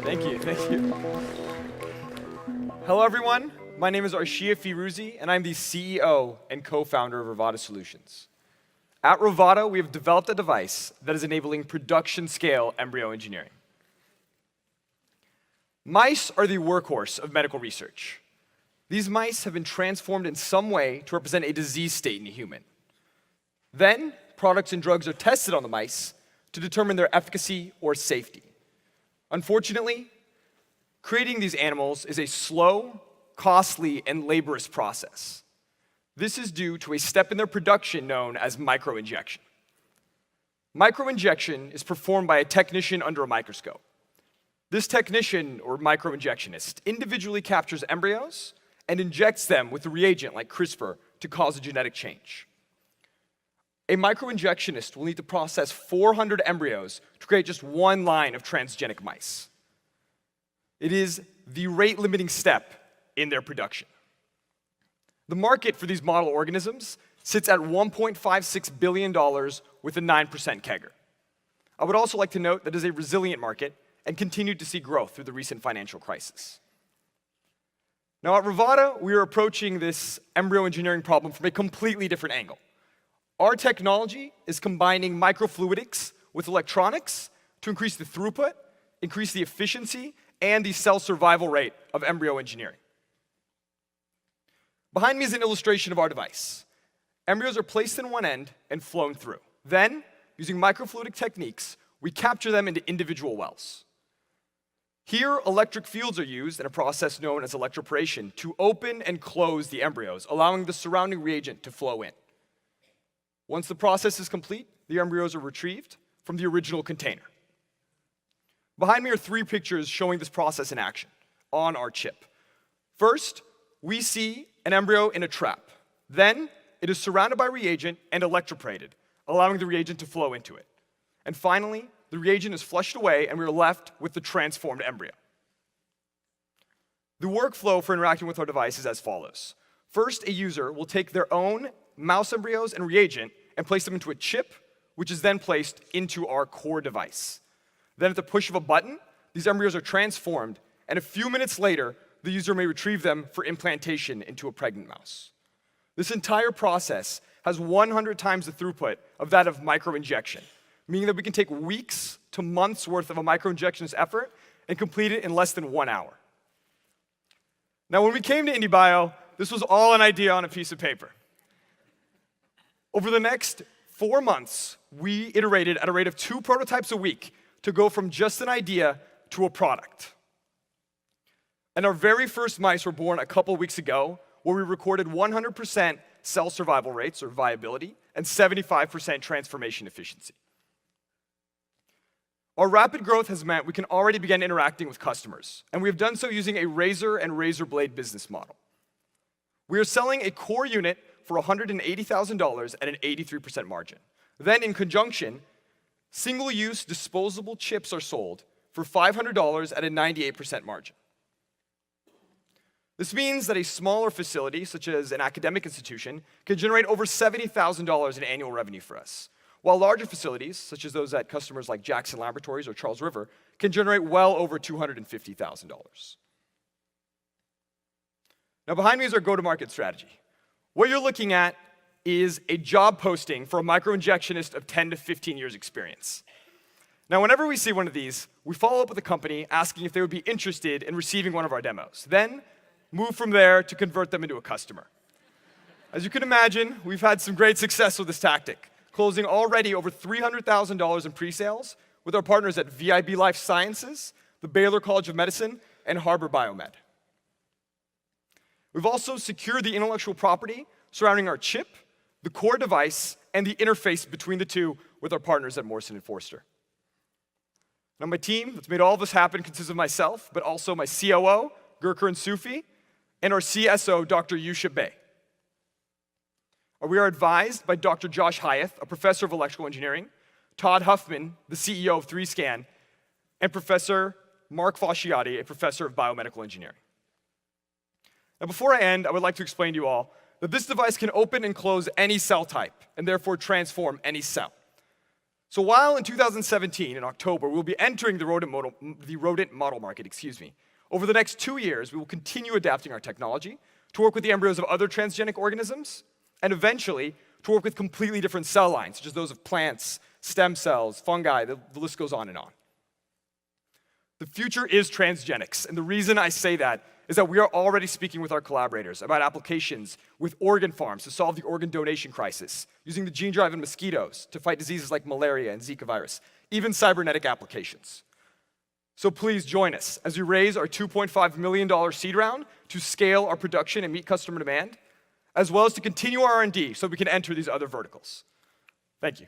Thank you, thank you. Hello, everyone. My name is Arshia Firuzi, and I'm the CEO and co-founder of Ravata Solutions. At Ravata, we have developed a device that is enabling production-scale embryo engineering. Mice are the workhorse of medical research. These mice have been transformed in some way to represent a disease state in a human. Then, products and drugs are tested on the mice to determine their efficacy or safety. Unfortunately, creating these animals is a slow, costly, and laborious process. This is due to a step in their production known as microinjection. Microinjection is performed by a technician under a microscope. This technician, or microinjectionist, individually captures embryos and injects them with a reagent like CRISPR to cause a genetic change. A microinjectionist will need to process 400 embryos to create just one line of transgenic mice. It is the rate-limiting step in their production. The market for these model organisms sits at $1.56 billion with a 9% CAGR. I would also like to note that it is a resilient market and continued to see growth through the recent financial crisis. Now at Ravata, we are approaching this embryo engineering problem from a completely different angle. Our technology is combining microfluidics with electronics to increase the throughput, increase the efficiency, and the cell survival rate of embryo engineering. Behind me is an illustration of our device. Embryos are placed in one end and flown through. Then, using microfluidic techniques, we capture them into individual wells. Here, electric fields are used in a process known as electroporation to open and close the embryos, allowing the surrounding reagent to flow in. Once the process is complete, the embryos are retrieved from the original container. Behind me are 3 pictures showing this process in action on our chip. First, we see an embryo in a trap. Then, it is surrounded by reagent and electroporated, allowing the reagent to flow into it. And finally, the reagent is flushed away and we are left with the transformed embryo. The workflow for interacting with our device is as follows. First, a user will take their own mouse embryos and reagent and place them into a chip, which is then placed into our core device. Then at the push of a button, these embryos are transformed, and a few minutes later, the user may retrieve them for implantation into a pregnant mouse. This entire process has 100 times the throughput of that of microinjection, meaning that we can take weeks to months worth of a microinjectionist effort and complete it in less than 1 hour. Now, when we came to IndieBio, this was all an idea on a piece of paper. Over the next 4 months, we iterated at a rate of 2 prototypes a week to go from just an idea to a product. And our very first mice were born a couple weeks ago, where we recorded 100% cell survival rates, or viability, and 75% transformation efficiency. Our rapid growth has meant we can already begin interacting with customers, and we have done so using a razor and razor blade business model. We are selling a core unit for $180,000 at an 83% margin. Then, in conjunction, single-use disposable chips are sold for $500 at a 98% margin. This means that a smaller facility, such as an academic institution, can generate over $70,000 in annual revenue for us, while larger facilities, such as those at customers like Jackson Laboratories or Charles River, can generate well over $250,000. Now, behind me is our go-to-market strategy. What you're looking at is a job posting for a microinjectionist of 10 to 15 years experience. Now, whenever we see one of these, we follow up with the company asking if they would be interested in receiving one of our demos. Then, move from there to convert them into a customer. As you can imagine, we've had some great success with this tactic, closing already over $300,000 in pre-sales with our partners at VIB Life Sciences, the Baylor College of Medicine, and Harbor Biomed. We've also secured the intellectual property surrounding our chip, the core device, and the interface between the two with our partners at Morrison & Foerster. Now, my team that's made all of this happen consists of myself, but also my COO, Gurkhan Sufi, and our CSO, Dr. Yusha Bey. We are advised by Dr. Josh Hyeth, a professor of electrical engineering, Todd Huffman, the CEO of 3Scan, and Professor Mark Fasciati, a professor of biomedical engineering. Now, before I end, I would like to explain to you all that this device can open and close any cell type, and therefore transform any cell. So while in 2017, in October, we'll be entering the rodent model market, over the next 2 years, we will continue adapting our technology to work with the embryos of other transgenic organisms, and eventually to work with completely different cell lines, such as those of plants, stem cells, fungi, the list goes on and on. The future is transgenics, and the reason I say that is that we are already speaking with our collaborators about applications with organ farms to solve the organ donation crisis, using the gene drive in mosquitoes to fight diseases like malaria and Zika virus, even cybernetic applications. So please join us as we raise our $2.5 million seed round to scale our production and meet customer demand, as well as to continue our R&D so we can enter these other verticals. Thank you.